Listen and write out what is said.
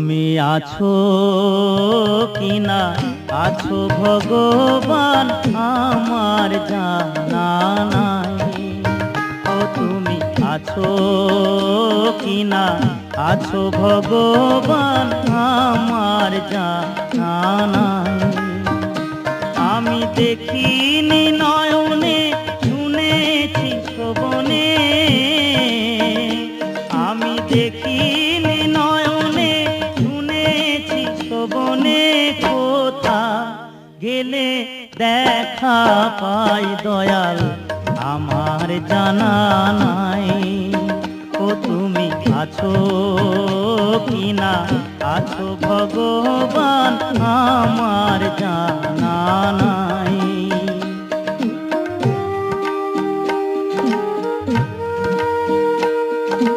তুমি আছো কিনা আছো ভগবান আমার জানা নাই। ও তুমি আছো কিনা আছো ভগবান আমার জানা নাই। আমি দেখিনি নয়নে শুনেছি শ্রবণে, আমি দেখিনি নয়নে শুনেছি শ্রবণে, কোথা গেলে দেখা পাই দয়াল আমার জানা নাই। ও তুমি আছো কিনা আছো ভগবান আমার জানা নাই।